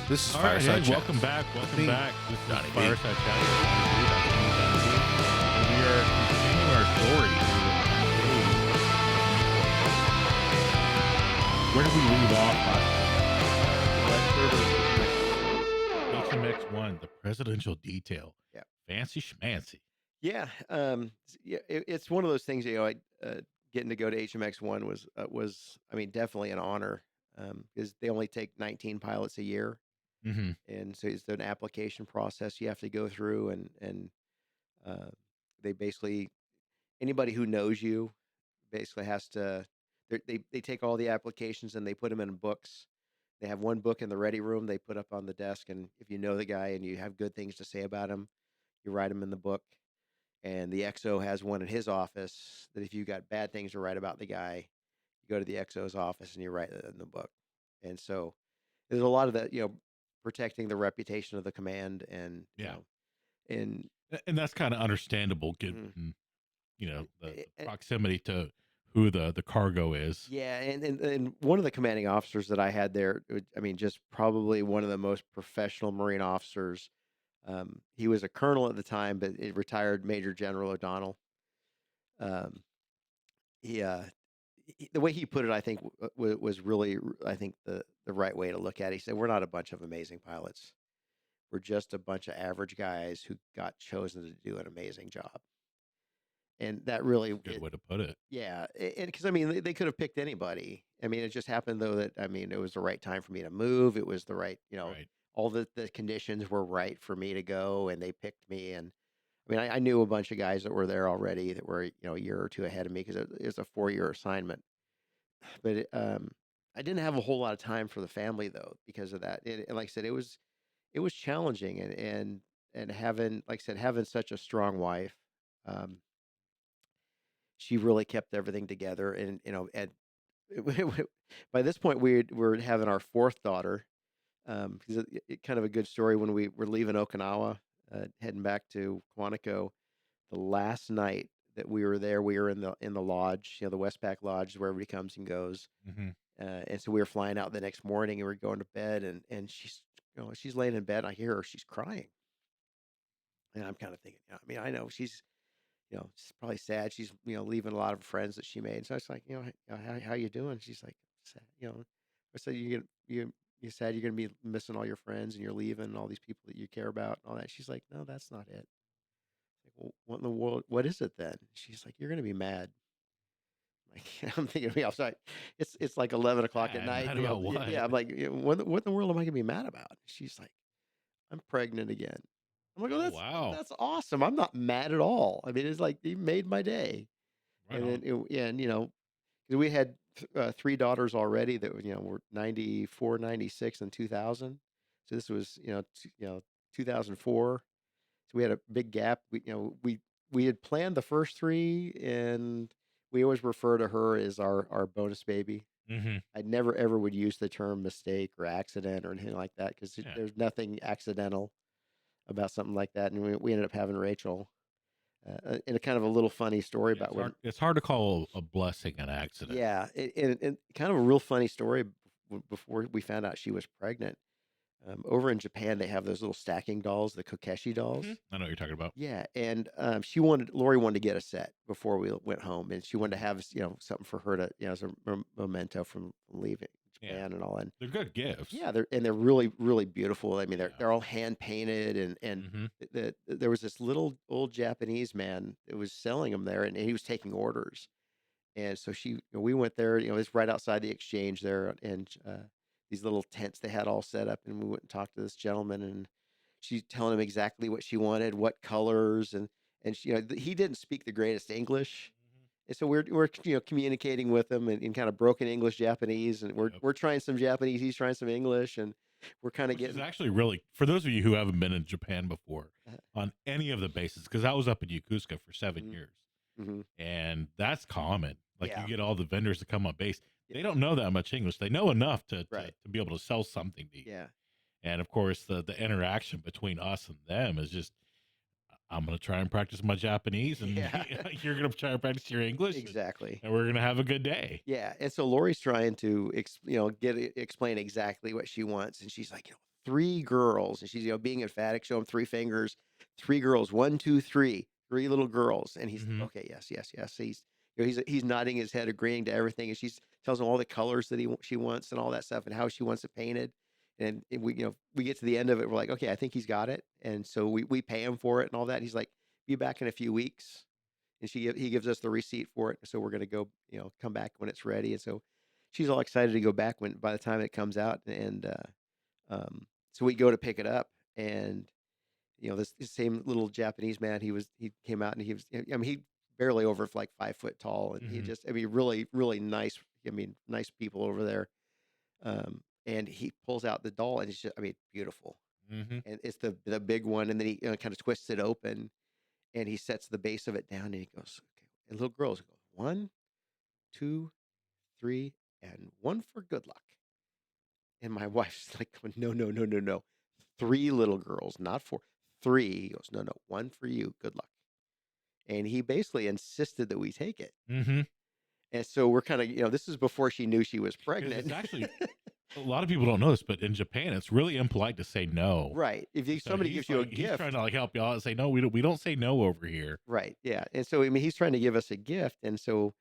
This is All right, Fireside hey, Chat. welcome back. Welcome Me, back. This is Johnny B. Fireside Chat. And we are continuing our story here with Dave. Where did we leave off last week? HMX1, the presidential detail. Yeah. Fancy schmancy. Yeah, it's one of those things. Getting to go to HMX1 was I mean definitely an honor because they only take 19 pilots a year, Mm-hmm. and so it's an application process you have to go through, and uh, they basically anybody who knows you basically has to. They take all the applications and they put them in books. They have one book in the ready room they put up on the desk, and if you know the guy and you have good things to say about him, you write them in the book. And the XO has one in his office that if you got bad things to write about the guy, you go to the XO's office and you write it in the book. And so there's a lot of that, protecting the reputation of the command and, Yeah. and And that's kind of understandable given, the proximity to who the cargo is. yeah. And one of the commanding officers that I had there, I mean, just probably one of the most professional Marine officers. He was a colonel at the time, but it retired Major General O'Donnell. Um, he, the way he put it, I think, was really, I think, the right way to look at it. He said, "We're not a bunch of amazing pilots. We're just a bunch of average guys who got chosen to do an amazing job." And that really, Good way to put it. yeah, and because I mean, they could have picked anybody. I mean, it just happened though that I mean, it was the right time for me to move. It was the right, Right. all the conditions were right for me to go, and they picked me. And I mean, I knew a bunch of guys that were there already that were a year or two ahead of me because it was a 4-year assignment. But I didn't have a whole lot of time for the family though because of that. And like I said, it was challenging, and having, like I said, having such a strong wife, um, she really kept everything together. And and by this point we're having our fourth daughter. Because kind of a good story when we were leaving Okinawa, heading back to Quantico. The last night that we were there, we were in the lodge, the Westpac Lodge, where everybody comes and goes. Mm-hmm. And so we were flying out the next morning, and we are going to bed, and she's laying in bed, and I hear her, she's crying, and I'm kind of thinking, I mean, I know she's probably sad. She's leaving a lot of friends that she made. So it's like, how you doing? She's like, sad. I said, you sad you're gonna be missing all your friends and you're leaving all these people that you care about and all that. She's like, no, that's not it. Like, well, what in the world? What is it then? She's like, you're gonna be mad. Like, I'm thinking to myself, like, it's like 11 o'clock at night. Mad about what? Yeah, I'm like, what in the world am I gonna be mad about? She's like, I'm pregnant again. I'm like, oh, Oh, wow. that's awesome. I'm not mad at all. I mean, it's like you made my day. Right And on. then, and 'cause we had three daughters already that were 94, 96, and 2000. So this was 2004. So we had a big gap. We had planned the first three, and we always refer to her as our bonus baby. Mm-hmm. I never ever would use the term mistake or accident or anything like that because Yeah. there's nothing accidental about something like that. And we ended up having Rachel. And a kind of a little funny story Yeah, about when. it's hard to call a blessing an accident. Yeah, and kind of a real funny story before we found out she was pregnant. Over in Japan, they have those little stacking dolls, the Kokeshi dolls. I know what you're talking about. Yeah, and Lori wanted to get a set before we went home, and she wanted to have something for her to as a memento from leaving Japan and all. And They're good gifts. yeah, they're really really beautiful. I mean, Yeah. they're all hand painted, and there was this little old Japanese man that was selling them there, and he was taking orders. And so we went there, it's right outside the exchange there, and these little tents they had all set up, and we went and talked to this gentleman, and she's telling him exactly what she wanted, what colors, and she, he didn't speak the greatest English, and so we're communicating with him in kind of broken English Japanese, and we're trying some Japanese, he's trying some English, and we're kind of getting. It's actually really, for those of you who haven't been in Japan before, on any of the bases, because I was up in Yokosuka for 7 years, and that's common. Like you get all the vendors that come on base. They don't know that much English. They know enough to be able to sell something to you. Yeah. And of course, the interaction between us and them is just, I'm going to try and practice my Japanese, and you're going to try and practice your English. Exactly. And we're going to have a good day. Yeah. And so Lori's trying to, explain exactly what she wants. And she's like, three girls, and she's, being emphatic, show him three fingers, three girls, one, two, three, three little girls. And he's Hmm. okay, yes, yes, yes. He's nodding his head, agreeing to everything, and she's tells him all the colors that she wants and all that stuff, and how she wants it painted. And we, we get to the end of it, we're like, okay, I think he's got it, and so we pay him for it and all that. He's like, be back in a few weeks, and he gives us the receipt for it, so we're gonna go, come back when it's ready, and so she's all excited to go back when by the time it comes out, and so we go to pick it up, and this same little Japanese man, he came out, and he was, I mean, he barely over like 5 foot tall, and he Hmm. just, I mean, really, really nice. I mean, nice people over there. And he pulls out the doll, and it's just, I mean, beautiful, Hmm. and it's the big one, and then he, kind of twists it open, and he sets the base of it down, and he goes, okay, and little girls go, one, two, three, and one for good luck. And my wife's like, no, no, no, no, no. Three little girls, not four. Three. He goes, no, no, one for you. Good luck. And he basically insisted that we take it. Hmm. And so we're kind of, this is before she knew she was Because it's pregnant. actually, a lot of people don't know this, but in Japan, it's really impolite to say no. Right. If So somebody gives you a he's trying gift. to like help you out and say no. We don't say no over here. Right. Yeah. And so, I mean, he's trying to give us a gift. And so,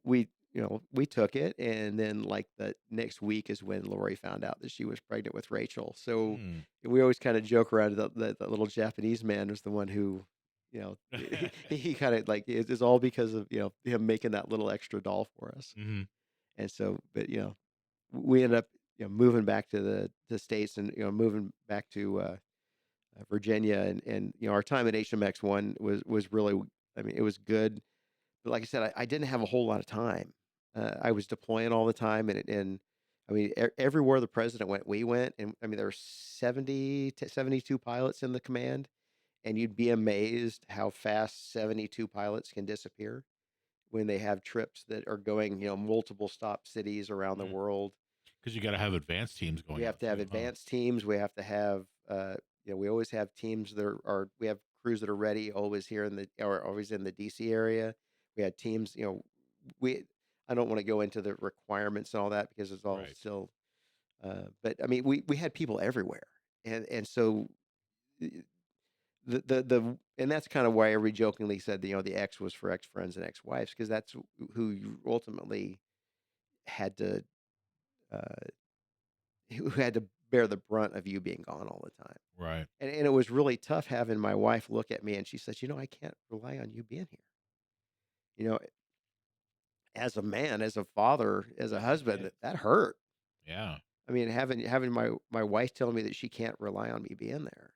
we took it. And then, like, the next week is when Lori found out that she was pregnant with Rachel. So Mm. we always kind of joke around that little Japanese man was the one who, he kind of like, it's all because of, him making that little extra doll for us. Hmm. And so, but, we ended up, moving back to the States, and, moving back to, Virginia, and our time at HMX1 was really, I mean, it was good, but like I said, I didn't have a whole lot of time. I was deploying all the time, and I mean, everywhere the president went, we went, and I mean, there were 70 to 72 pilots in the command, and you'd be amazed how fast 72 pilots can disappear when they have trips that are going, multiple stop cities around the world. Because you got to have advanced teams We going have out to have too, huh? advanced teams. We have to have, we always have teams that we have crews that are ready, always here or always in the DC area. We had teams, we, I don't want to go into the requirements and all that because it's all Right. still, but I mean, we had people everywhere. And so uh, and that's kind of why we jokingly said, the X was for ex friends and ex wives, because that's who you ultimately had to, uh, who had to bear the brunt of you being gone all the time. Right. And it was really tough having my wife look at me, and she says, I can't rely on you being here. You know, as a man, as a father, as a husband, It, that hurt. yeah. I mean, having my wife telling me that she can't rely on me being there.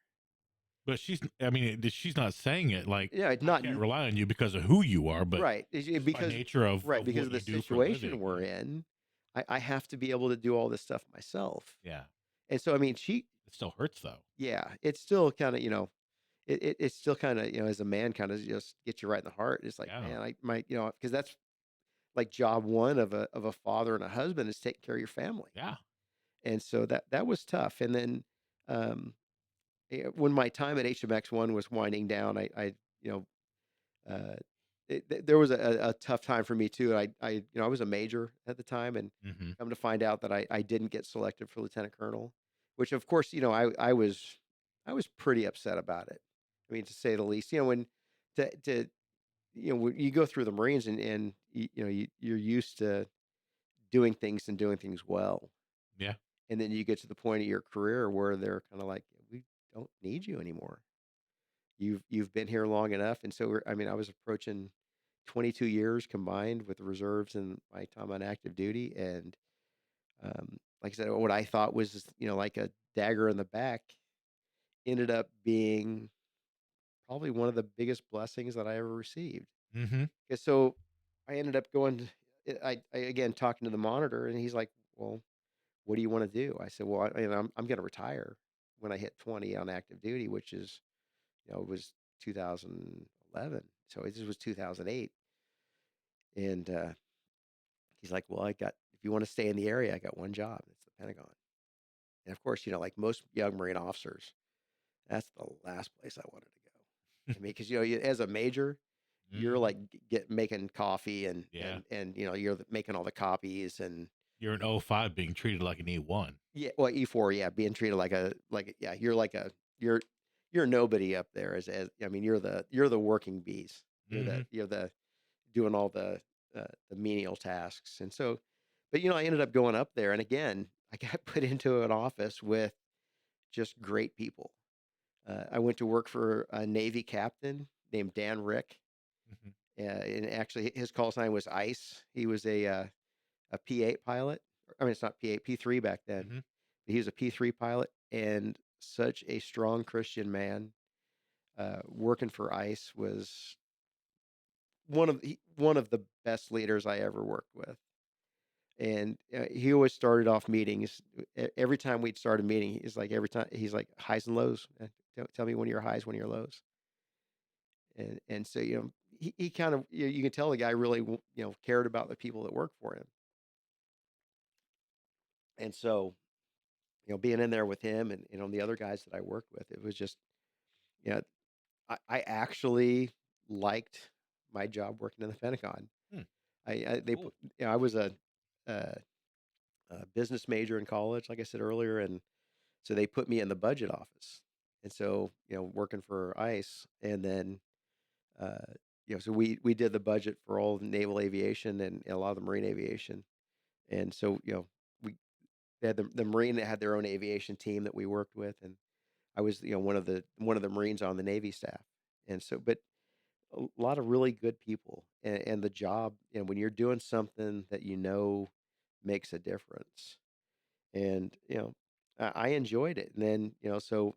But I mean, she's not saying it like, Yeah, it's I not can't rely on you because of who you are, but right. just by nature Right, of because what of the you do for a situation living. we're in, I have to be able to do all this stuff myself. Yeah. And so, I mean, It still hurts though. yeah, it's still kind of, it's still kind of, as a man, kind of just gets you right in the heart. It's like, Yeah. man, I might, because that's like job one of a father and a husband, is taking care of your family. Yeah. And so that was tough. And then, um, when my time at HMX1 was winding down, you know, uh, there was a tough time for me too. I was a major at the time, and Hmm. come to find out that I didn't get selected for lieutenant colonel, which of course, I was pretty upset about it. I mean, to say the least. When to when you go through the Marines, and you're used to doing things and doing things well, Yeah. and then you get to the point of your career where they're kind of like, we don't need you anymore. You've been here long enough. And so I mean, I was approaching 22 years combined with the reserves and my time on active duty, and like I said, what I thought was, like a dagger in the back, ended up being probably one of the biggest blessings that I ever received. Hmm. 'Cause so I ended up going, I again talking to the monitor, and he's like, well, what do you want to do? I said, well, I'm going to retire when I hit 20 on active duty, which is, it was 2011. So this was 2008. And he's like, well, if you want to stay in the area, I got one job. It's the Pentagon. And of course, like most young Marine officers, that's the last place I wanted to go. I mean, because, as a major, you're Hmm. like making coffee, and Yeah. you're making all the copies, and You You're an '05 being treated like an E1. Yeah, well, E4, yeah, being treated yeah, you're like you're you're nobody up there as I mean, you're the working bees. Mhm. You're the doing all the menial tasks. And so, but I ended up going up there, and again, I got put into an office with just great people. I went to work for a Navy captain named Dan Rick, Mhm. and actually his call sign was Ice. He was a P8 pilot. I mean, it's not P8, P3 back then. Mhm. He was a P3 pilot and such a strong Christian man. Working for ICE was one of the best leaders I ever worked with. And he always started off meetings. Every time we'd start a meeting, he's like highs and lows. Tell me when your highs, when your lows. And so he kind of you can tell the guy really cared about the people that worked for him. And so being in there with him and the other guys that I worked with, it was just you know I actually liked my job working in the Pentagon. Hmm. I they Cool. put, I was a, a business major in college, like I said earlier, and so they put me in the budget office. And so working for ICE, and then uh, so we did the budget for all the naval aviation and a lot of the marine aviation. And so we they had the marine that had their own aviation team that we worked with, and I was one of the Marines on the Navy staff. And so, but a lot of really good people, and the job, and when you're doing something that makes a difference, and I enjoyed it. And then so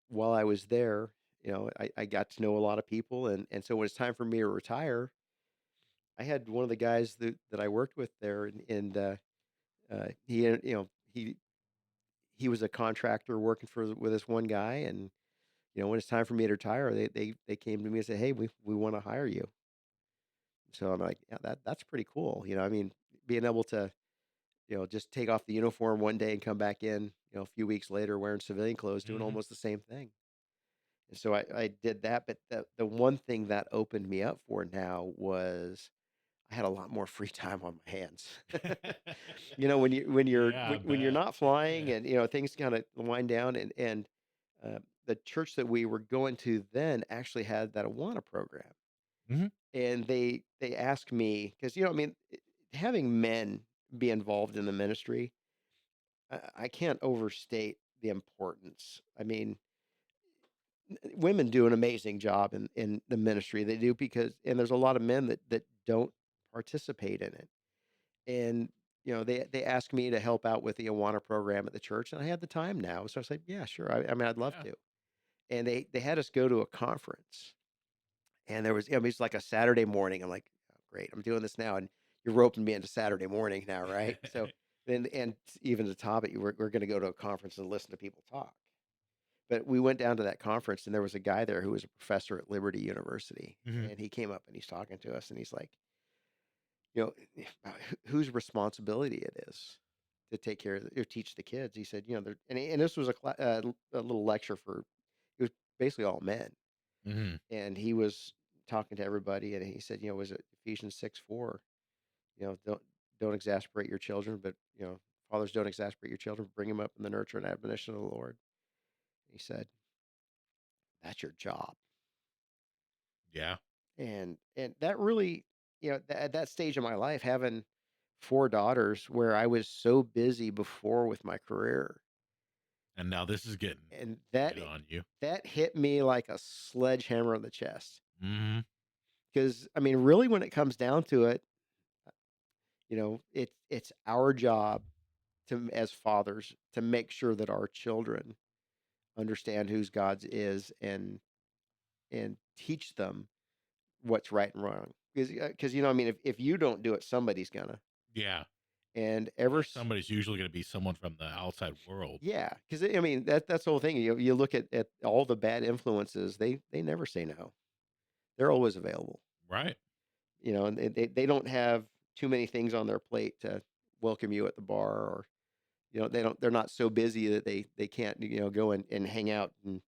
while I was there, I got to know a lot of people, and so when it's time for me to retire, I had one of the guys that I worked with there, and he he was a contractor working with this one guy, and when it's time for me to retire, they came to me and said, "Hey, we want to hire you." So I'm like, "Yeah, that's pretty cool." I mean, being able to, just take off the uniform one day and come back in, a few weeks later wearing civilian clothes, doing Mhm. almost the same thing. And so I did that, but the one thing that opened me up for now was I had a lot more free time on my hands. Yeah, I When you're bet. not flying, and things kind of wind down, and the church that we were going to then actually had that Awana program. Mhm. And they asked me, because I mean, having men be involved in the ministry, I can't overstate the importance. I mean, women do an amazing job in the ministry. They do, and there's a lot of men that don't participate in it. And they asked me to help out with the Awana program at the church, and I had the time now, so I said, yeah, sure. I mean, I'd love Yeah. to. And they had us go to a conference, and there was, it's like a Saturday morning. I'm like, oh, great, I'm doing this now, and you're roping me into Saturday morning now, right? So then, and even to top it, we're going to go to a conference and listen to people talk. But we went down to that conference, and there was a guy there who was a professor at Liberty University, Mhm. and he came up and he's talking to us, and he's like, about whose responsibility it is to take care of or teach the kids. He said, and this was a little lecture for it was basically all men, Mhm. and he was talking to everybody, and he said, was it Ephesians 6:4? Don't exasperate your children, but fathers, don't exasperate your children, bring them up in the nurture and admonition of the Lord. He said, that's your job. Yeah. And that really, at that stage of my life, having four daughters, where I was so busy before with my career, And now this is getting and get on you. that hit me like a sledgehammer on the chest. Mhm. Because I mean, really, when it comes down to it, it's our job as fathers to make sure that our children understand whose God's is, and teach them what's right and wrong. Because I mean, if you don't do it, somebody's gonna. Yeah. And And that somebody's usually gonna be someone from the outside world. yeah, because I mean, that's the whole thing. You look at all the bad influences, they never say no. They're always available. Right. And they don't have too many things on their plate to welcome you at the bar, or they're not so busy that they can't go and hang out, and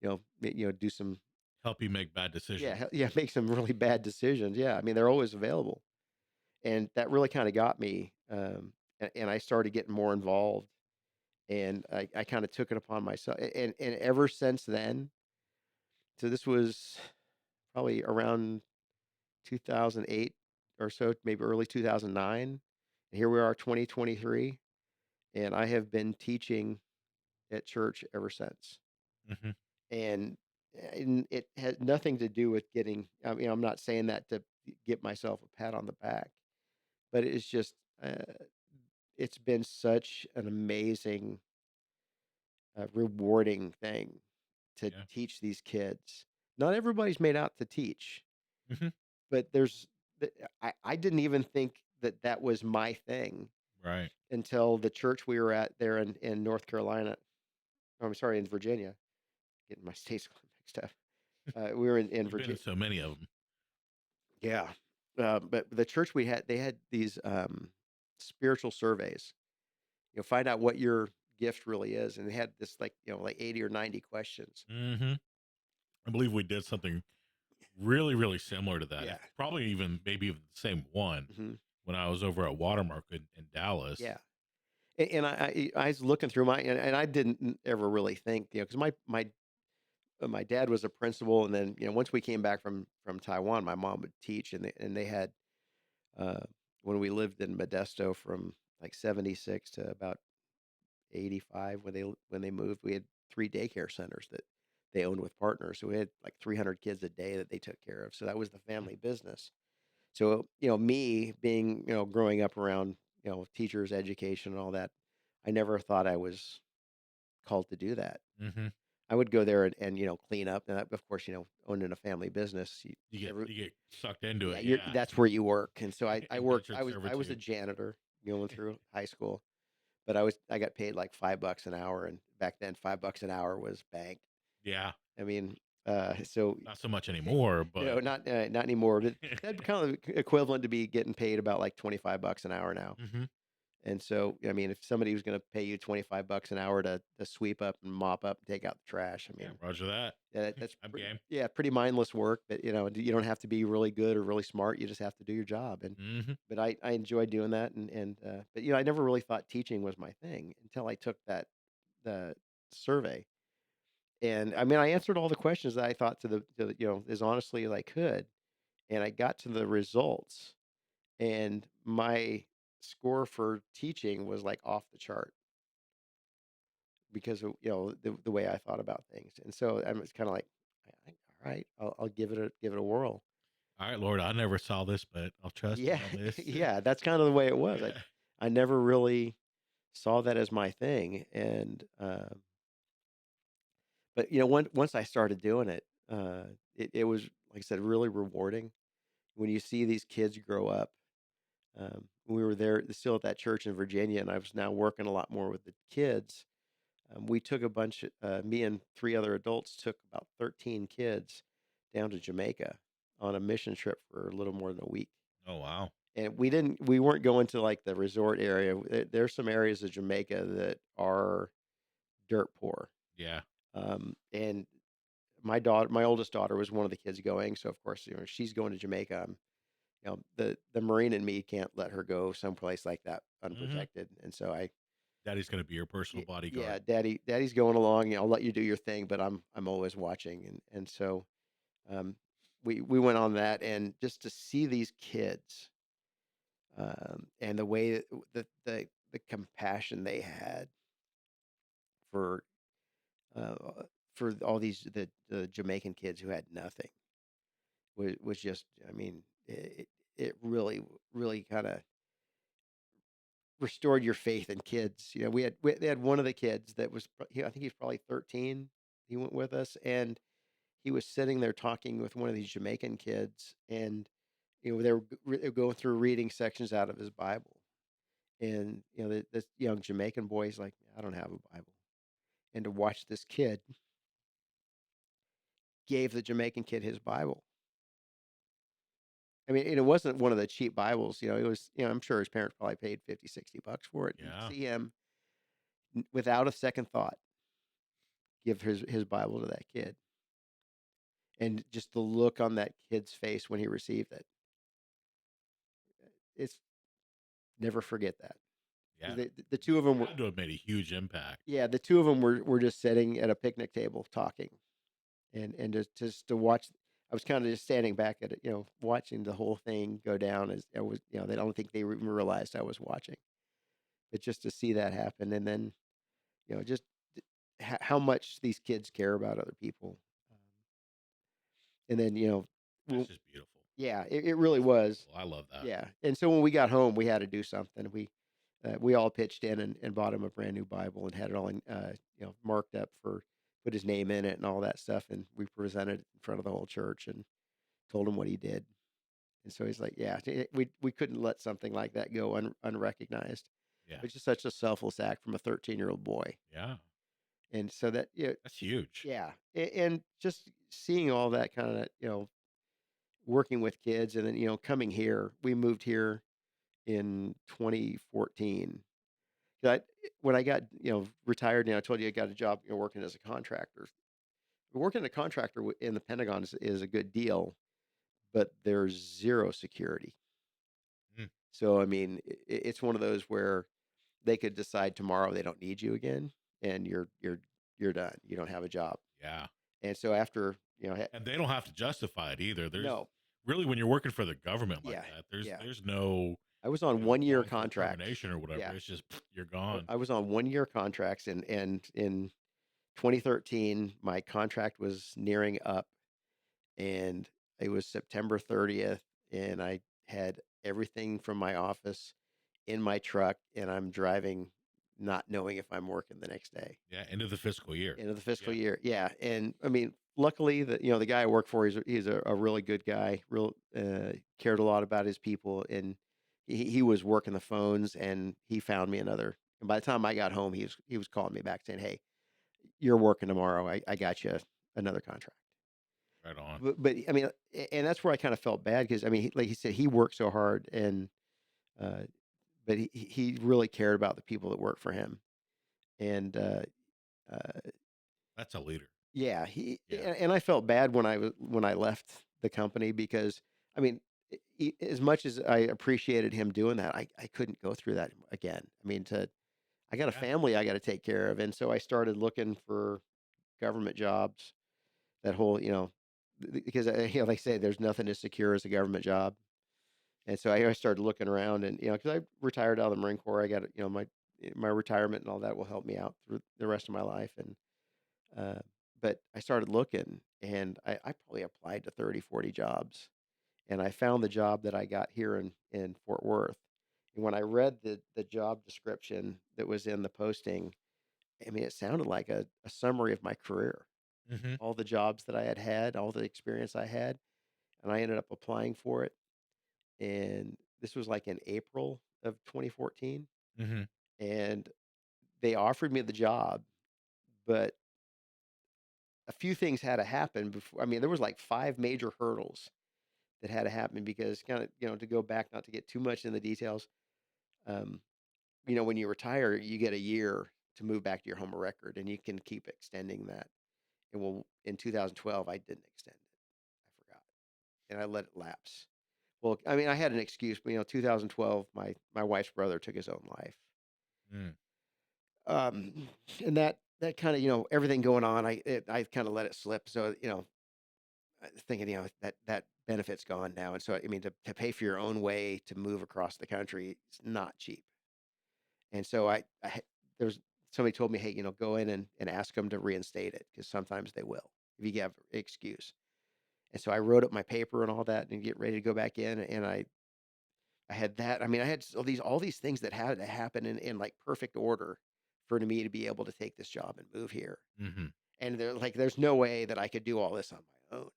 do some, Help you make bad yeah, decisions. yeah, make some really bad decisions. Yeah, I mean, they're always available. And that really kind of got me. and I started getting more involved, and I kind of took it upon myself, and ever since then, so this was probably around 2008 or so, maybe early 2009. And here we are, 2023, and I have been teaching at church ever since. Hmm. And it had nothing to do with getting, I mean, I'm not saying that to get myself a pat on the back, but it's just, uh, it's been such an amazing, rewarding thing to Yeah. teach these kids. Not everybody's made out to teach, Hmm. but I didn't even think that that was my thing Right. until the church we were at there in North Carolina. I'm sorry, in Virginia. Getting my states mixed up. We were in You've been to Virginia. so many of them. Yeah. But the church we had, they had these spiritual surveys. Find out what your gift really is, and they had this like like 80 or 90 questions. Hmm. I believe we did something really, really similar to that. Yeah. It's probably even maybe even the same one Hmm. when I was over at Watermark in Dallas. Yeah. And I was looking through and I didn't ever really think because my dad was a principal, and then once we came back from Taiwan, my mom would teach, and they had uh, when we lived in Modesto from like 76 to about 85 when they moved, we had 3 daycare centers that they owned with partners. So we had like 300 kids a day that they took care of. So that was the family business. So, me being, growing up around, teachers, education and all that, I never thought I was called to do that. Hmm. I would go there and clean up. And of course, owning a family business, You get sucked into yeah, it. Yeah. that's where you work. And so I worked, Indentured I was a servitude. janitor going through high school, but I got paid like $5 an hour, and back then $5 an hour was bank. Yeah. I mean, so Not so much anymore, but not anymore. But that'd kind of equivalent to be getting paid about like $25 an hour now. hmm, And so, I mean, if somebody was going to pay you $25 an hour to sweep up and mop up and take out the trash, I yeah, mean, Roger that. that's I'm pretty, game. yeah, pretty mindless work. But you don't have to be really good or really smart. You just have to do your job. And Hmm. but I enjoyed doing that. And but I never really thought teaching was my thing until I took the survey. And I mean, I answered all the questions that I thought as honestly as I could, and I got to the results, and my score for teaching was like off the chart because of the way I thought about things. And so I was kind of like, all right, I'll give it a whirl. All right, Lord, I never saw this, but I'll trust you Yeah, on this. yeah, that's kind of the way it was. I never really saw that as my thing, and but once I started doing it, it was like I said, really rewarding when you see these kids grow up. We were there still at that church in Virginia, and I was now working a lot more with the kids. We took me and 3 other adults took about 13 kids down to Jamaica on a mission trip for a little more than a week. Oh wow. And we weren't going to like the resort area. There's some areas of Jamaica that are dirt poor. Yeah. And my oldest daughter was one of the kids going. So of course, she's going to Jamaica. The Marine in me can't let her go someplace like that Hmm. unprotected. And so Daddy's gonna be your personal yeah, bodyguard. daddy's going along. I'll let you do your thing, but I'm always watching. And so um, we went on that, and just to see these kids, and the way the compassion they had for uh, for all the Jamaican kids who had nothing was just, I mean, it really kind of restored your faith in kids. They had one of the kids that I think he's probably 13. He went with us, and he was sitting there talking with one of these Jamaican kids, and they were going through reading sections out of his Bible, and this young Jamaican boy's like, I don't have a Bible, and to watch this kid gave the Jamaican kid his Bible. I mean, and it wasn't one of the cheap Bibles. It was, I'm sure his parents probably paid 50, $60 for it. And to Yeah. see him without a second thought give his Bible to that kid, and just the look on that kid's face when he received it, it's never forget that. Yeah. The two of them were, Had to have made a huge impact. yeah, the two of them were just sitting at a picnic table talking, and just to watch. I was kind of just standing back at it, watching the whole thing go down. As I was, they don't think they even realized I was watching, but just to see that happen, and then just how much these kids care about other people, and then That's just beautiful. yeah, it really was. Beautiful. I love that. Yeah, and so when we got home, we had to do something. We all pitched in and bought him a brand new Bible and had it all in, marked up for put his name in it and all that stuff, and we presented it in front of the whole church and told him what he did. And so he's like, "Yeah, we couldn't let something like that go unrecognized." Yeah. It's just such a selfless act from a 13-year-old boy, Yeah. and so that That's huge. yeah, and just seeing all that kind of working with kids, and then coming here, we moved here in 2014. I, when I got retired, I told you I got a job working as a contractor. Working a contractor in the Pentagon is a good deal, but there's zero security. Mm. So I mean, it's one of those where they could decide tomorrow they don't need you again, and you're done. You don't have a job. Yeah. And so after And they don't have to justify it either. There's no, really, when you're working for the government like yeah, that, yeah. there's no I was on 1 year wrongful contracts. termination or whatever. Yeah, It's just you're gone. I was on 1 year contracts, and in 2013, my contract was nearing up, and it was September 30th, and I had everything from my office in my truck, and I'm driving, not knowing if I'm working the next day. Yeah, end of the fiscal year. End of the fiscal Yeah. year, yeah. And I mean, luckily, the guy I work for, he's a really good guy. Real cared a lot about his people, and he was working the phones, and he found me another. And by the time I got home, he was calling me back saying, "Hey, you're working tomorrow. I got you another contract." Right on. But I mean, and that's where I kind of felt bad because I mean, like he said, he worked so hard, and uh, but he really cared about the people that work for him, and uh, That's a leader. yeah, Yeah. and I felt bad when I left the company because I mean, as much as I appreciated him doing that, I couldn't go through that again. I mean, I got a Yeah. family I got to take care of, and so I started looking for government jobs. That whole, because like I say, there's nothing as secure as a government job. And so I started looking around, and because I retired out of the Marine Corps, I got my retirement and all that will help me out through the rest of my life. And uh, but I started looking, and I probably applied to 30, 40 jobs, and I found the job that I got here in Fort Worth. And when I read the job description that was in the posting, I mean, it sounded like a summary of my career, Mm-hmm. all the jobs that I had had, all the experience I had, and I ended up applying for it. And this was like in April of 2014, Mm-hmm. and they offered me the job, but a few things had to happen before. I mean, there was like five major hurdles that had to happen because kind of, to go back, not to get too much in the details. Um, when you retire, you get a year to move back to your home of record, and you can keep extending that. And well, in 2012, I didn't extend it. I forgot, and I let it lapse. Well, I mean, I had an excuse, but 2012, my wife's brother took his own life. Mm. Um, and that kind of, everything going on, I kind of let it slip. So, thinking, that benefit's gone now. And so, I mean, to pay for your own way to move across the country, it's not cheap. And so there's somebody told me, hey, go in and ask them to reinstate it because sometimes they will if you have an excuse. And so I wrote up my paper and all that and get ready to go back in. And I had that. I mean, I had all these things that had to happen in like perfect order for me to be able to take this job and move here. Mm-hmm. And there's no way that I could do all this on my own.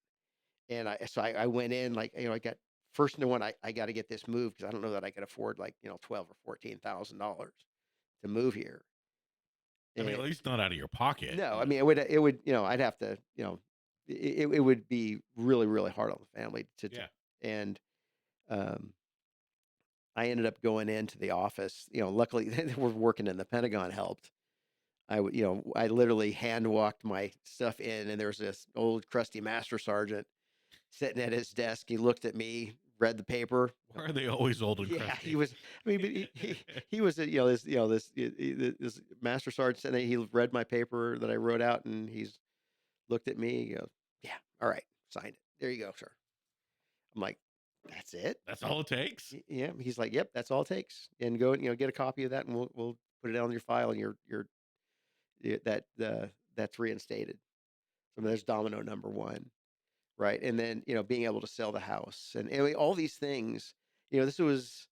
And I went in like, I got first no one, I got to get this moved because I don't know that I could afford like, 12 or $14,000 to move here. I mean, at And least not out of your pocket. no, I mean, it would, I'd have to, it would be really, really hard on the family Yeah. and, um, I ended up going into the office. Luckily, we're working in the Pentagon helped. I literally hand walked my stuff in, and there's this old crusty master sergeant sitting at his desk. He looked at me, read the paper. Why are they always old and Yeah, he crusty? was. I mean, but he was this master sergeant, and he read my paper that I wrote out, and he's looked at me. He goes, "Yeah, all right, signed it. There you go, sir." I'm like, "That's it." That's all it takes. Yeah, he's like, "Yep, that's all it takes." And go, get a copy of that, and we'll put it on your file, and that's reinstated. So there's domino number one, right? And then being able to sell the house, and anyway, all these things. This was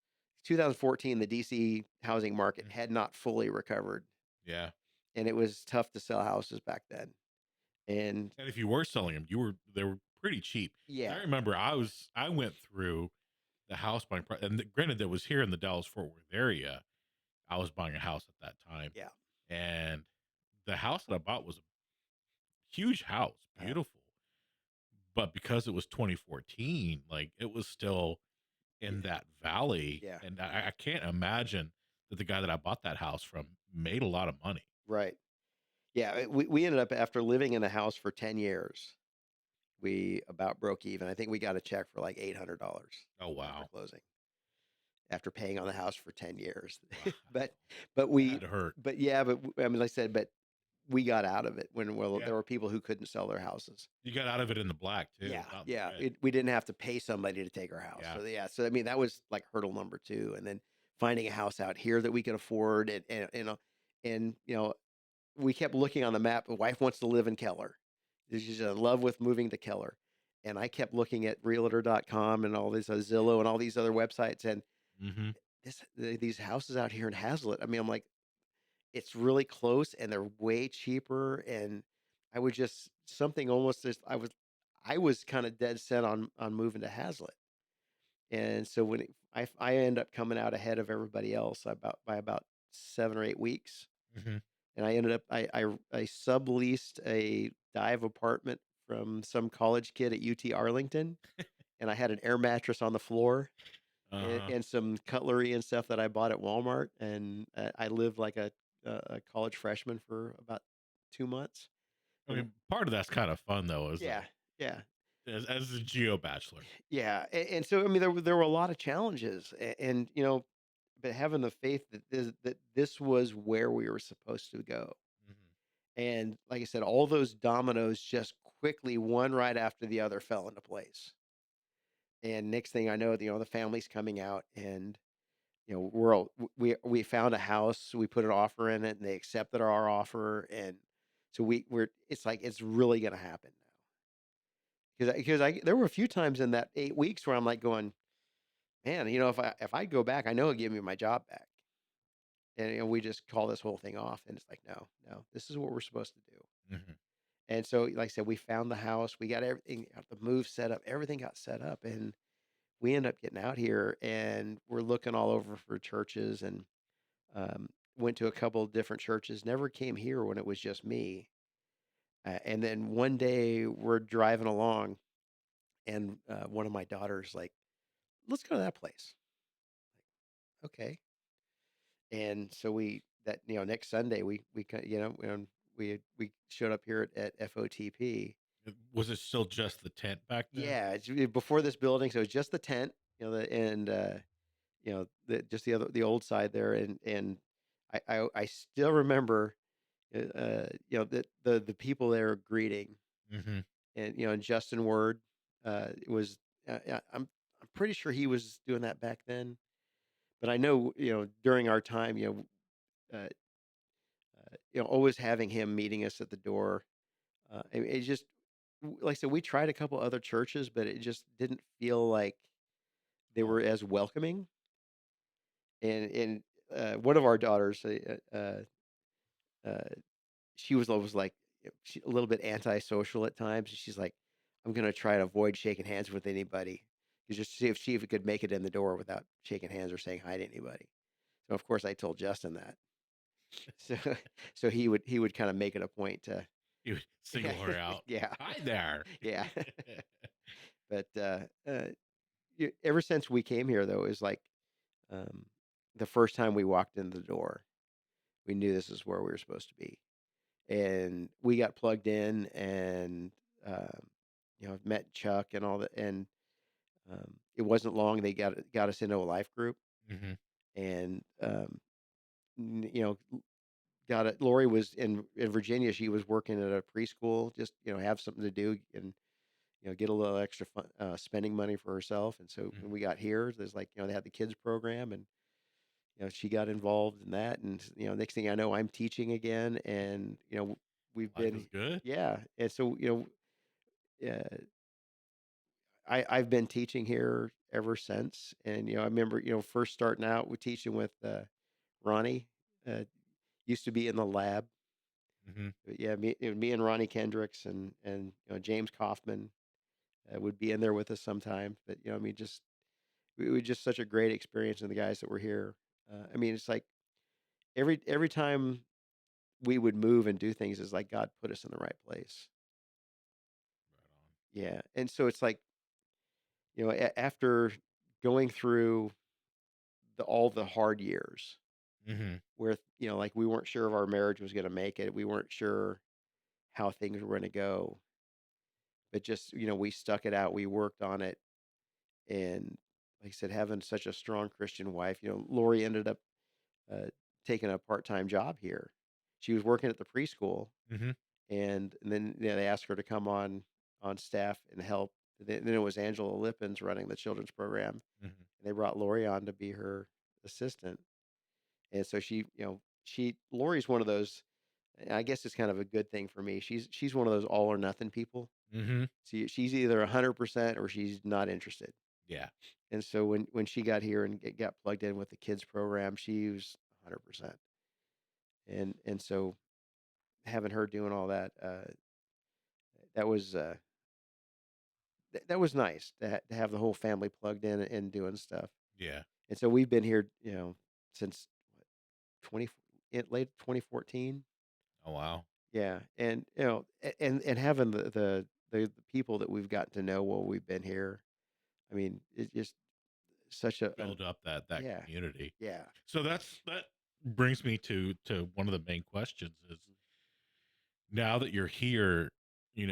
2014. The DC housing market Mhm. had not fully recovered, Yeah. and it was tough to sell houses back then. And And if you were selling them, they were pretty cheap. yeah, I remember I went through the house buying and granted that was here in the Dallas Fort Worth area. I was buying a house at that time, yeah, and the house that I bought was a huge house, uh, beautiful. But because it was 2014, like it was still in yeah, that valley, yeah, and I can't imagine that the guy that I bought that house from made a lot of money. right. Yeah, we ended up after living in the house for 10 years. We about broke even. I think we got a check for like $800 Oh after wow, closing, after paying on the house for 10 years. wow, but but that had we to hurt. but yeah, I mean, like I said, but we got out of it when Yeah, there were people who couldn't sell their houses. you got out of it in the black too, Yeah, not in yeah. the red. We didn't have to pay somebody to take our house. Yeah, So yeah, so I mean that was like hurdle number two, and then finding a house out here that we could afford, and we kept looking on the map. My wife wants to live in Keller. She's in love with moving to Keller. And I kept looking at realtor.com and all these Zillow and all these other websites, and hmm these houses out here in Hazlet. I mean, I'm like, it's really close and they're way cheaper. And I would just something almost as I was kind of dead set on moving to Hazlet. And so I end up coming out ahead of everybody else by about 7 or 8 weeks. hmm And I ended up I subleased a dive apartment from some college kid at UT Arlington, and I had an air mattress on the floor and, uh-huh. and some cutlery and stuff that I bought at Walmart, and I lived like a college freshman for about 2 months. I And mean, part of that's kind of fun though, yeah, yeah, as a geo bachelor. yeah. And so I mean, there were a lot of challenges, and but having the faith that this was where we were supposed to go. hmm And like I said, all those dominoes just quickly, one right after the other, fell into place. And next thing I know, the family's coming out, and we found a house, we put an offer in it, and they accepted our offer, and so we're it's like it's really going to happen now. Because I there were a few times in that 8 weeks where I'm like going, man, if I go back, I know he'll give me my job back, and we just call this whole thing off, and it's like, no, no, this is what we're supposed to do. hmm And so, like I said, we found the house, we got everything, the move set up, everything got set up, and we end up getting out here, and we're looking all over for churches, and went to a couple of different churches. Never came here when it was just me. And then one day we're driving along, and one of my daughters like, "Let's go to that place." Okay. And so we that next Sunday we showed up here at FOTP. Was it still just the tent back then? Yeah, it's before this building, so it's just the tent, and just the old side there, and I still remember, that the people there greeting, hmm and Justin Word, was, yeah, I'm pretty sure he was doing that back then, but I know, during our time, always having him meeting us at the door, it just, like I said, we tried a couple other churches, but it just didn't feel like they were as welcoming. And one of our daughters, uh, she was always like, a little bit antisocial at times. She's like, "I'm gonna try to avoid shaking hands with anybody, just to see if she could make it in the door without shaking hands or saying hi to anybody." So of course I told Justin that. So so he would kind of make it a point to, You would yeah, single her out. yeah, Hi there. yeah. But ever since we came here, though, is like, um, the first time we walked in the door, we knew this is where we were supposed to be, and we got plugged in, and met Chuck and all that, and it wasn't long they got us into a life group, Hmm. and you know, got it. Lori was in Virginia. She was working at a preschool, just have something to do and get a little extra fun, spending money for herself. And so when Hmm. we got here, there's like they had the kids program, and she got involved in that. And next thing I know, I'm teaching again, and we've Life is been good. yeah. And so uh, I've been teaching here ever since. And I remember first starting out with teaching with Ronnie. Used to be in the lab. Hmm. But yeah, me and Ronnie Kendricks and James Kaufman would be in there with us sometimes. But I mean, just it was just such a great experience, and the guys that were here. I mean, it's like every time we would move and do things, is like God put us in the right place. Yeah, and so it's like after going through all the hard years, Right on. Hmm. where like we weren't sure if our marriage was going to make it, we weren't sure how things were going to go, but just we stuck it out, we worked on it. And like I said, having such a strong Christian wife, Lori ended up uh, taking a part-time job here. She was working at the preschool, Hmm. and then they asked her to come on staff and help. Then it was Angela Lippens running the children's program, Hmm. and they brought Lori on to be her assistant. And so she Lori's one of those. And I guess it's kind of a good thing for me. She's one of those all or nothing people. Hmm. She's either 100% or she's not interested. Yeah. And so when she got here and got plugged in with the kids program, she was 100%. And so having her doing all that, that was that was nice to have the whole family plugged in and doing stuff. Yeah. And so we've been here, since what, 20 late 2014. Oh wow. Yeah, and and having the people that we've gotten to know while we've been here. I mean, it's just such an Build up that yeah, community. yeah. So that brings me to one of the main questions is, now that you're here, in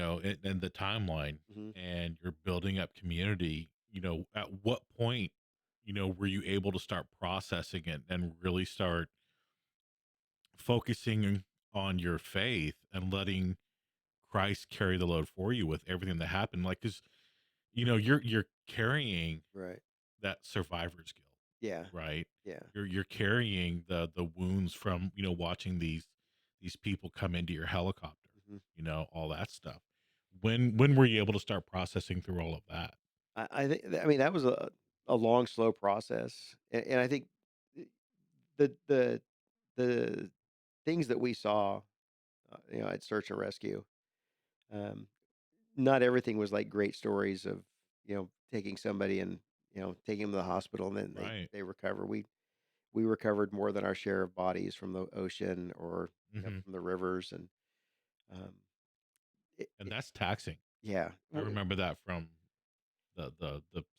the timeline, Hmm. and you're building up community, at what point, were you able to start processing it and really start focusing on your faith and letting Christ carry the load for you with everything that happened? Like, cause you're carrying Right. that survivor's guilt, Yeah. right? Yeah. You're carrying the wounds from, watching these people come into your helicopter, Mhm. all that stuff. When were you able to start processing through all of that? I think I mean that was a long, slow process, and I think the the the things that we saw, at Search and Rescue, um, not everything was like great stories of taking somebody and taking them to the hospital and then Right. they recover. We recovered more than our share of bodies from the ocean or Hmm. from the rivers, and um, And that's taxing. yeah, I remember that from the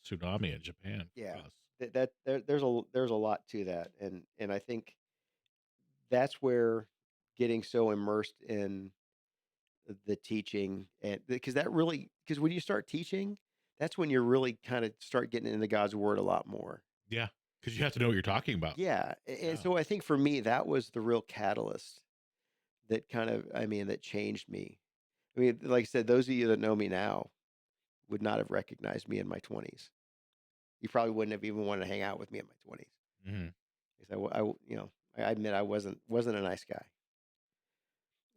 tsunami in Japan yeah. for us. There's a lot to that, and I think that's where getting so immersed in the teaching, and because that really, because when you start teaching, that's when you really kind of start getting into God's word a lot more. Yeah, because you have to know what you're talking about. Yeah, and Yeah. so I think for me that was the real catalyst that kind of, I mean, that changed me. I mean, like I said, those of you that know me now would not have recognized me in my 20s. You probably wouldn't have even wanted to hang out with me in my 20s. Hmm. Because I admit I wasn't a nice guy.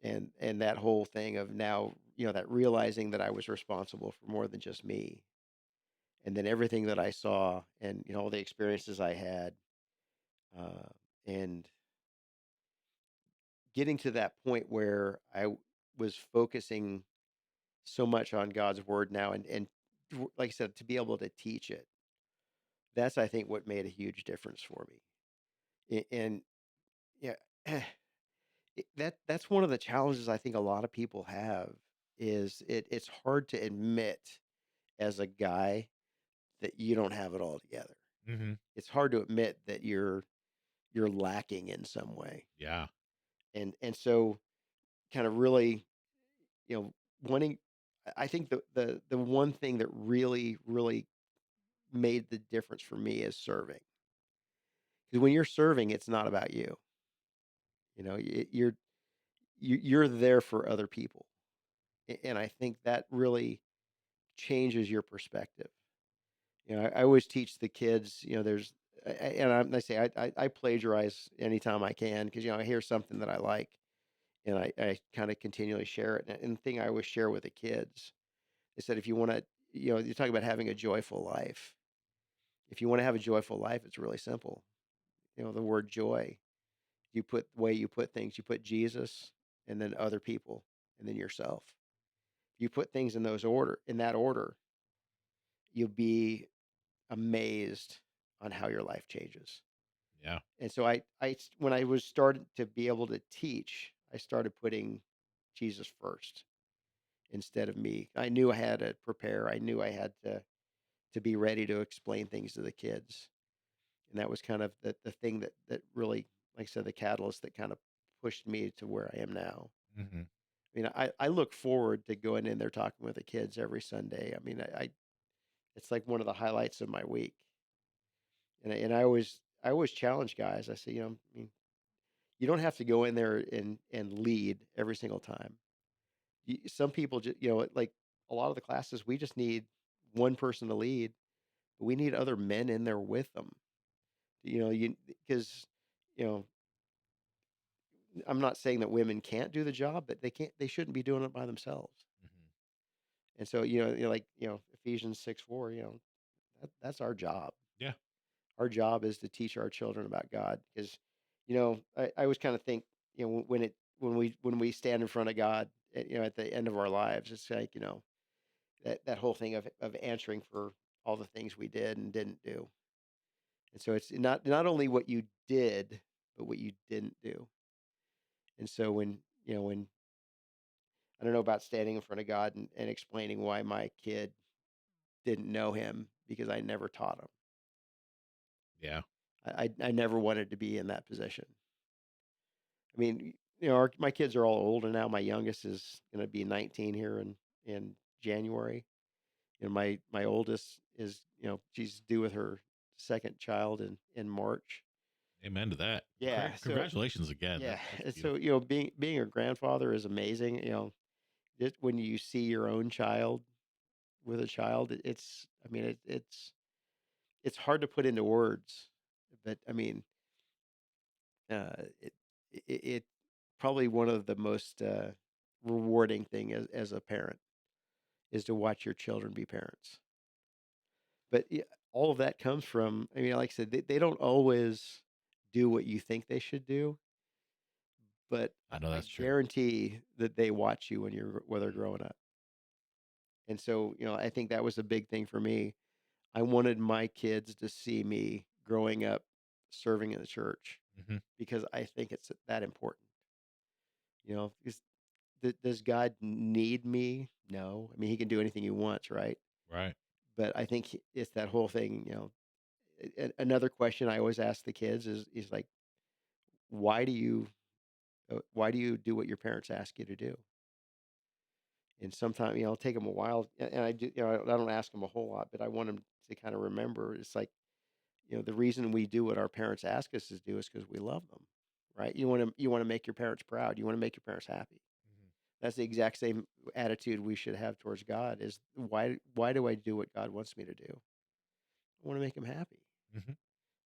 And that whole thing of now, that realizing that I was responsible for more than just me, and then everything that I saw, and all the experiences I had, uh, and getting to that point where was focusing so much on God's word now, and like I said, to be able to teach it, that's I think what made a huge difference for me. And yeah, that's one of the challenges I think a lot of people have, is it's hard to admit as a guy that you don't have it all together. Hmm. It's hard to admit that you're lacking in some way. Yeah. And so kind of really, wanting, I think the one thing that really made the difference for me is serving. Because when you're serving, it's not about you. You know, you're there for other people, and I think that really changes your perspective. You know, I always teach the kids. You know, I say I plagiarize anytime I can because I hear something that I like, and I kind of continually share it. And the thing I always share with the kids is that if you want to, you talk about having a joyful life. If you want to have a joyful life, it's really simple. The word joy, you put the way you put things, you put Jesus and then other people and then yourself. If you put things in that order, you'll be amazed on how your life changes. Yeah. And so when I was started to be able to teach, I started putting Jesus first instead of me. I knew I had to prepare. I knew I had to be ready to explain things to the kids. And that was kind of the thing that really, like I said, the catalyst that kind of pushed me to where I am now. Hmm. I mean, I look forward to going in there talking with the kids every Sunday. I mean, it's like one of the highlights of my week. And I always challenge guys. I say, I mean, you don't have to go in there and lead every single time. Some people just, like a lot of the classes, we just need one person to lead, but we need other men in there with them. Because you know, I'm not saying that women can't do the job, but they shouldn't be doing it by themselves. Hmm. And so, like, Ephesians 6:4, that's our job. Yeah. Our job is to teach our children about God because, I always kind of think, when we stand in front of God, at the end of our lives, it's like, that whole thing of answering for all the things we did and didn't do. And so it's not only what you did, but what you didn't do. And so when I don't know about standing in front of God and explaining why my kid didn't know him because I never taught him. Yeah. I never wanted to be in that position. I mean, my kids are all older now. My youngest is going to be 19 here in January. My oldest is, she's due with her second child in March. Amen to that. Yeah. So Congratulations again. yeah. That's And so, beautiful. being a grandfather is amazing. Just when you see your own child with a child, I mean, it's hard to put into words, but I mean, uh, it probably one of the most rewarding thing as a parent is to watch your children be parents. But yeah, all of that comes from, I mean, like I said, they don't always do what you think they should do, but I know I that's true. guarantee that they watch you when they're Mhm. growing up. And so, I think that was a big thing for me. I wanted my kids to see me growing up serving in the church Mhm. because I think it's that important. Because does God need me? No. I mean, he can do anything he wants, right? Right. But I think it's that whole thing, another question I always ask the kids is like, why do you why do you do what your parents ask you to do? And sometimes, it'll take them a while, and I do, I don't ask them a whole lot, but I want them to kind of remember. It's like, the reason we do what our parents ask us to do is because we love them, right? You want to make your parents proud. You want to make your parents happy. Mhm. That's the exact same attitude we should have towards God. Is why do I do what God wants me to do? I want to make him happy. Mhm.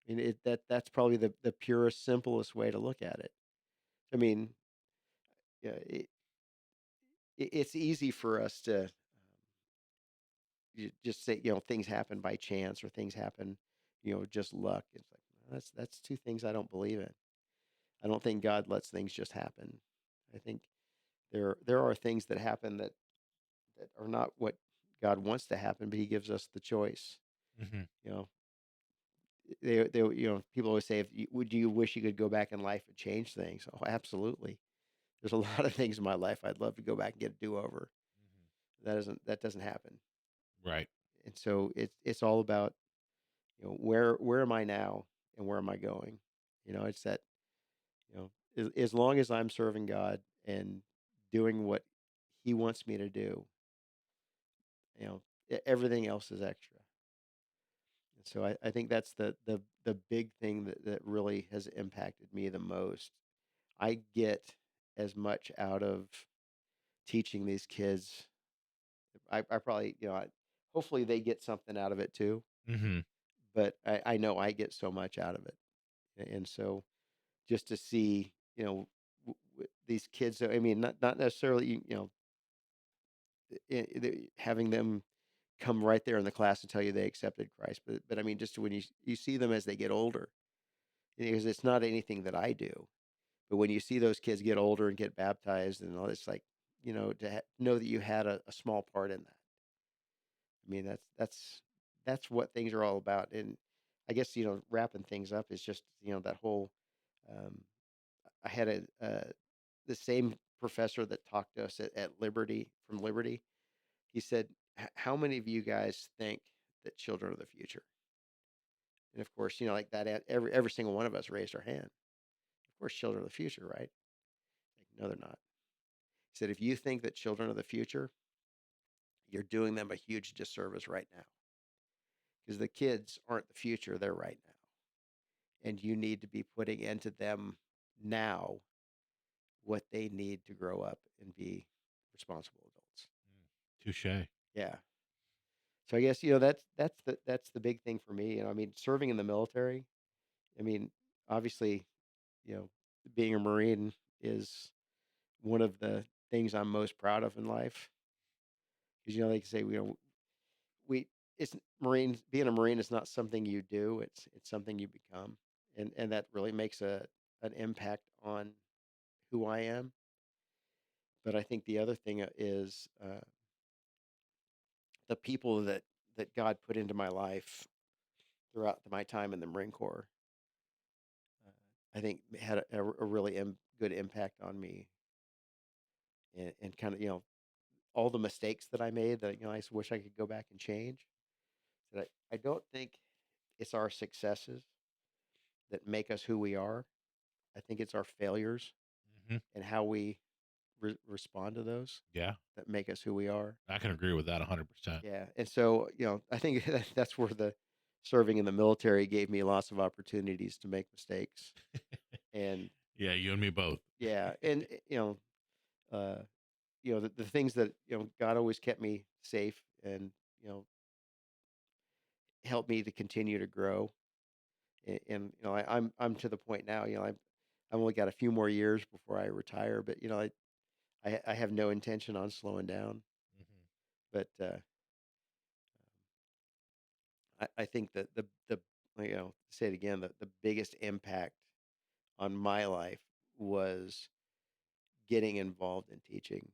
I mean, that's probably the purest, simplest way to look at it. I mean, yeah, it's easy for us to just say, things happen by chance or things happen, just luck. It's like, that's two things I don't believe in. I don't think God lets things just happen. I think there are things that happen that are not what God wants to happen, but He gives us the choice. Mhm. You know, people always say, would you wish you could go back in life and change things? Oh, absolutely. There's a lot of things in my life I'd love to go back and get a do over. Mhm. That doesn't happen. Right. And so it's all about, where am I now and where am I going? It's that, as long as I'm serving God and doing what He wants me to do, everything else is extra. So I think that's the big thing that really has impacted me the most. I get as much out of teaching these kids. I probably, hopefully they get something out of it too, Hmm. but I know I get so much out of it. And so just to see, these kids, I mean, not necessarily, having them come right there in the class and tell you they accepted Christ, but I mean, just when you see them as they get older, because it's not anything that I do, but when you see those kids get older and get baptized and all, it's like, to know that you had a small part in that. I mean, that's what things are all about. And I guess, wrapping things up is just, that whole. Um, I had the same professor that talked to us at Liberty, from Liberty. He said, How many of you guys think that children are the future?" And of course, like that, every single one of us raised our hand. Of course, children are the future, right? Like, no, they're not. He said, if you think that children are the future, you're doing them a huge disservice right now, because the kids aren't the future; they're right now, and you need to be putting into them now what they need to grow up and be responsible adults. Touche. Yeah. So I guess, that's the big thing for me. I mean, serving in the military. I mean, obviously, you know, being a Marine is one of the things I'm most proud of in life. Because, they can say, we it's Marines being a Marine is not something you do; it's something you become, and that really makes an impact on who I am. But I think the other thing is, the people that God put into my life throughout my time in the Marine Corps. I think had a really good impact on me, and kind of, all the mistakes that I made that, I wish I could go back and change. That I don't think it's our successes that make us who we are. I think it's our failures Hmm. and how we respond to those Yeah, that make us who we are. I can agree with that 100%. Yeah, and so, I think that's where the serving in the military gave me lots of opportunities to make mistakes. And Yeah, you and me both. yeah, and uh, the things that, God always kept me safe, and, you know helped me to continue to grow. And, I'm to the point now. I've only got a few more years before I retire, but, I have no intention on slowing down. Hmm. But I think that say it again, the biggest impact on my life was getting involved in teaching,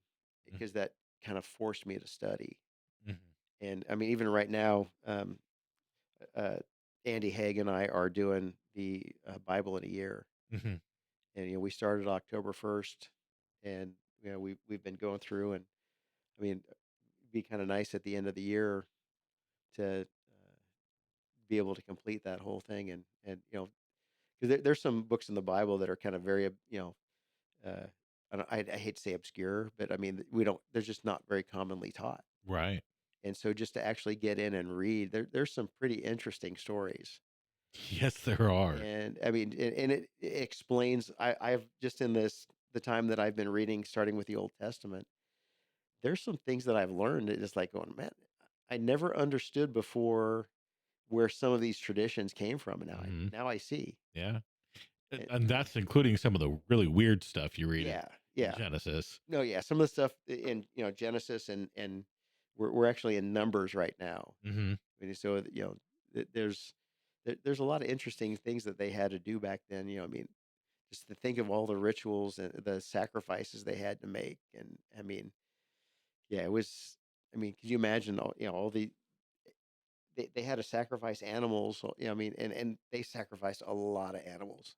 because that kind of forced me to study. Hmm. And I mean, even right now, uh, Andy Haig and I are doing the Bible in a year, Hmm. and we started October 1st, and we've been going through, and I mean, it'd be kind of nice at the end of the year to be able to complete that whole thing, and because there's some books in the Bible that are kind of very uh, I hate to say obscure, but I mean, we don't they're just not very commonly taught. Right. And so just to actually get in and read, there's some pretty interesting stories. Yes, there are. And I mean, it explains. I've just in the time that I've been reading, starting with the Old Testament, there's some things that I've learned that just like going, man, I never understood before where some of these traditions came from, and Hmm. now I see. Yeah. And, And, and that's including some of the really weird stuff you read yeah, in yeah, Genesis. no, yeah, some of the stuff in Genesis, and we're actually in Numbers right now. Hmm. And so there's there's a lot of interesting things that they had to do back then. I mean, just to think of all the rituals and the sacrifices they had to make, and I mean, yeah, it was. I mean, could you imagine all they had to sacrifice animals? So, I mean, and they sacrificed a lot of animals,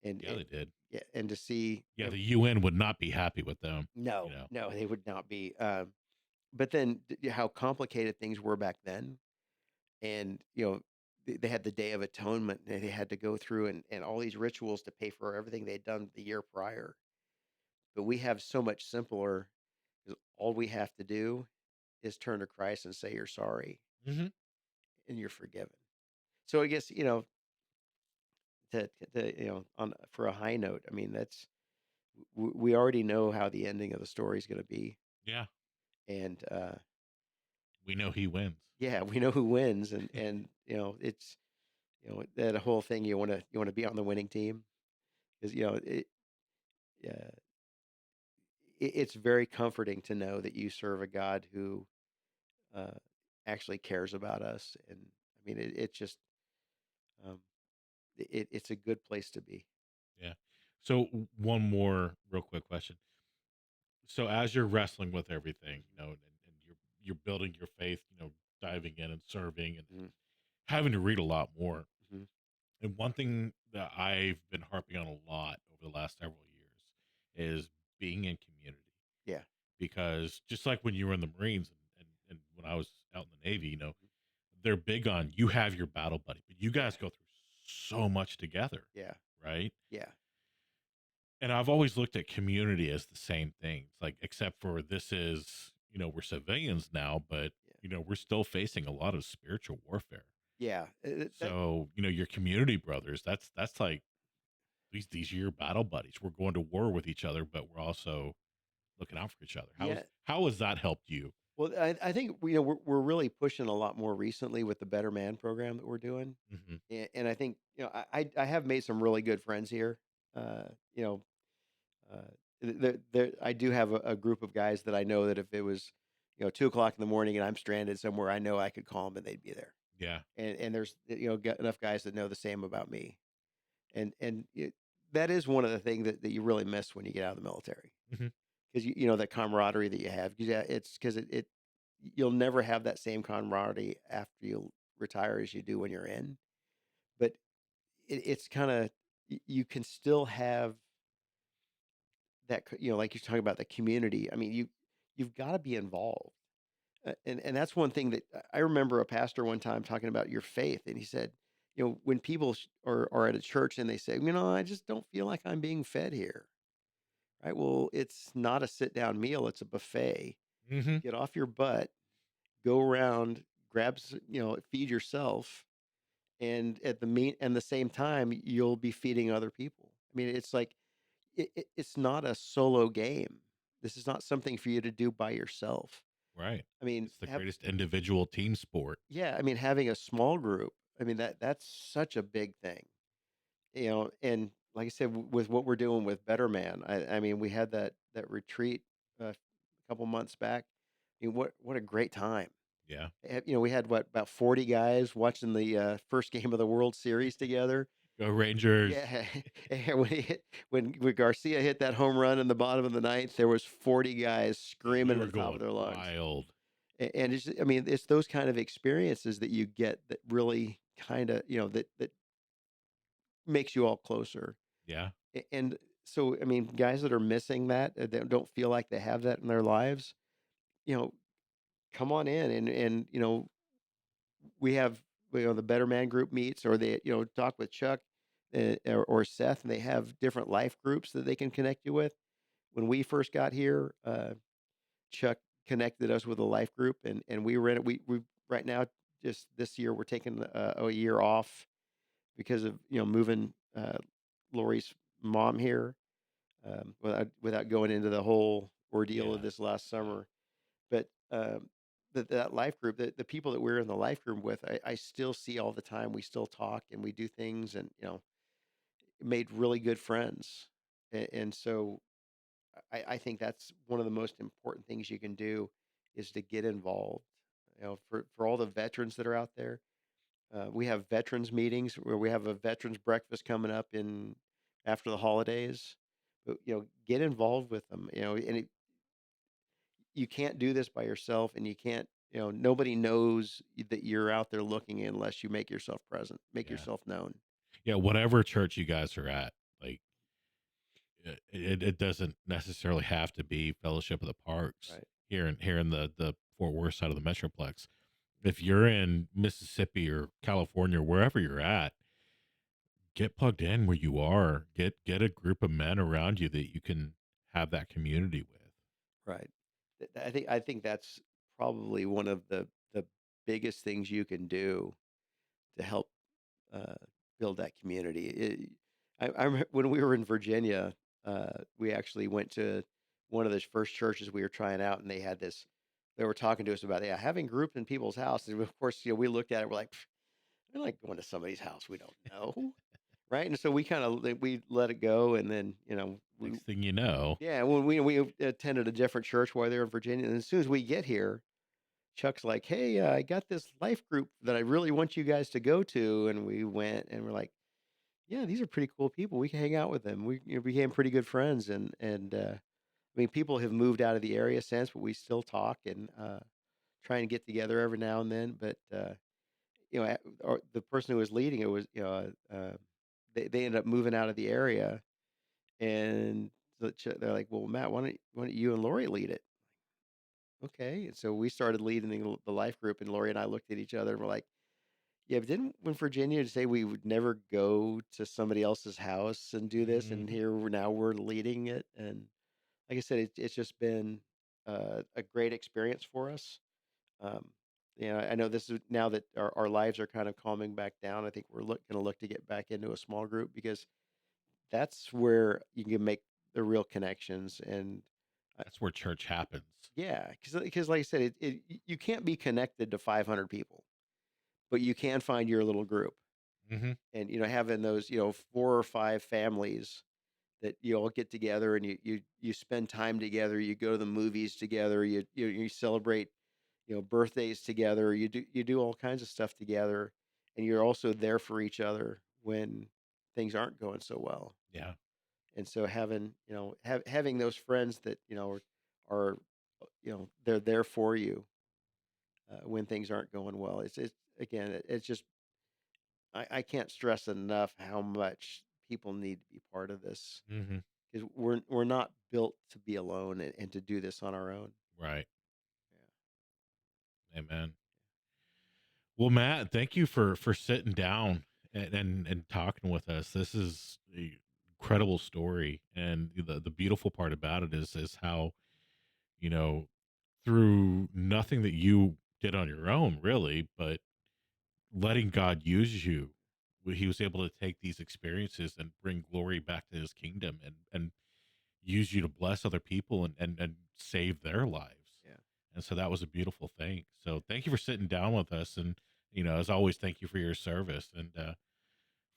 and Yeah, they did. yeah, and to see, Yeah, the UN would not be happy with them, you no, know. no, they would not be. But then how complicated things were back then, and they had the Day of Atonement, and they had to go through and all these rituals to pay for everything they'd done the year prior. But we have so much simpler, 'cause all we have to do is turn to Christ and say you're sorry, Hmm. and you're forgiven. So I guess, to, on for a high note, I mean, we already know how the ending of the story is going to be, Yeah, and we know he wins. yeah, we know who wins, and it's that whole thing. You want to be on the winning team because uh, it's very comforting to know that you serve a God who uh, actually cares about us, and I mean, it just um, it's a good place to be. Yeah. So one more real quick question. So as you're wrestling with everything, and you're building your faith, diving in and serving and Hmm. having to read a lot more. Hmm. And one thing that I've been harping on a lot over the last several years is being in community. Yeah. Because just like when you were in the Marines and when I was out in the Navy, they're big on you have your battle buddy, but you Yeah. guys go through so much together, Yeah. right? Yeah. And I've always looked at community as the same thing. It's like, except for this is, we're civilians now, but, Yeah. we're still facing a lot of spiritual warfare. Yeah. That. So, your community brothers, that's like these are your battle buddies. We're going to war with each other, but we're also looking out for each other. Yeah. How has that helped you? Well, I think we're really pushing a lot more recently with the Better Man program that we're doing, Hmm. and I think I have made some really good friends here. Uh, you know, I do have a group of guys that I know that if it was 2 o'clock in the morning and I'm stranded somewhere, I know I could call them and they'd be there. Yeah. And there's got enough guys that know the same about me, and that is one of the things that you really miss when you get out of the military Hmm. because that camaraderie that you have. Yeah, it's because you'll never have that same camaraderie after you retire as you do when you're in. But it's kind of you can still have that like you're talking about the community. I mean, you've got to be involved. And that's one thing that I remember a pastor one time talking about your faith, and he said, when people are at a church and they say, I just don't feel like I'm being fed here, right? Well, it's not a sit down meal; it's a buffet. Hmm. Get off your butt, go around, grab, feed yourself, and at the same time, you'll be feeding other people. I mean, it's like it's not a solo game. This is not something for you to do by yourself. Right. I mean, It's the greatest individual team sport. yeah, I mean, having a small group, I mean, that's such a big thing, and like I said, with what we're doing with Better Man, I mean, we had that retreat a couple months back. I mean, what a great time. Yeah. We had about 40 guys watching the first game of the World Series together. Go Rangers. Yeah, and when Garcia hit that home run in the bottom of the ninth, there was 40 guys Yeah, we screaming were at the top of going their lungs. wild. And I mean, it's those kind of experiences that you get that really kind of, that makes you all closer. Yeah. And so, I mean, guys that are missing that, that don't feel like they have that in their lives, you know, come on in and we have the Better Man group meets, or they talk with Chuck or Seth, and they have different life groups that they can connect you with. When we first got here, Chuck connected us with a life group, and we were in it. We right now, just this year, we're taking a year off because of moving Lori's mom here, without going into the whole ordeal of Yeah. this last Yeah. summer. But that life group, the people that we're in the life group with, I still see all the time. We still talk and we do things, and made really good friends. And so I think that's one of the most important things you can do is to get involved. For all the veterans that are out there, we have veterans meetings where we have a veterans breakfast coming up in after the holidays. But get involved with them. You can't do this by yourself, and you can't. Nobody knows that you're out there looking unless you make yourself present, make Yeah. yourself known. Yeah. Whatever church you guys are at, like it doesn't necessarily have to be Fellowship of the Parks Right. here in the Fort Worth side of the Metroplex. If you're in Mississippi or California or wherever you're at, get plugged in where you are. Get a group of men around you that you can have that community with. Right. I think that's probably one of the biggest things you can do to help. uh, build that community. When we were in Virginia, we actually went to one of the first churches we were trying out, and they had this. They were talking to us about, yeah, having group in people's houses. And of course, we looked at it, we're like, "Pff, we're like going to somebody's house we don't know, right?" And so we let it go, and then Next thing you know, yeah, when we attended a different church while they were in Virginia, and as soon as we get here, Chuck's like, "Hey, I got this life group that I really want you guys to go to," and we went, and we're like, "Yeah, these are pretty cool people. We can hang out with them." We became pretty good friends, and I mean, people have moved out of the area since, but we still talk and try and get together every now and then. But the person who was leading it was, they ended up moving out of the area, and they're like, "Well, Matt, why don't you and Lori lead it?" Okay, and so we started leading the life group, and Lori and I looked at each other and we're like, "Yeah, but didn't when Virginia say we would never go to somebody else's house and do this, and mhm, here now we're leading it." And like I said, it's just been a great experience for us. Um, I know this is now that our lives are kind of calming back down. I think we're going to look to get back into a small group because that's where you can make the real connections. And that's where church happens. yeah, because like I said, you can't be connected to 500 people, but you can find your little group. Hmm. And having those, four or five families that you all get together and you spend time together. You go to the movies together. You celebrate, birthdays together. You do all kinds of stuff together, and you're also there for each other when things aren't going so well. Yeah. And so having those friends that are they're there for you when things aren't going well. It's again, it's just I can't stress enough how much people need to be part of this Hmm. because we're not built to be alone and to do this on our own. Right. Yeah. Amen. Well, Matt, thank you for sitting down and talking with us. This is a incredible story, and the beautiful part about it is how you know through nothing that you did on your own, really, but letting God use you, he was able to take these experiences and bring glory back to his kingdom and use you to bless other people and save their lives. Yeah. And so that was a beautiful thing. So thank you for sitting down with us. And, as always, thank you for your service. And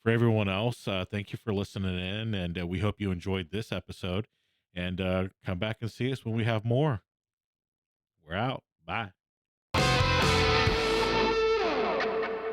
for everyone else, thank you for listening in. And we hope you enjoyed this episode. And come back and see us when we have more. We're out. Bye.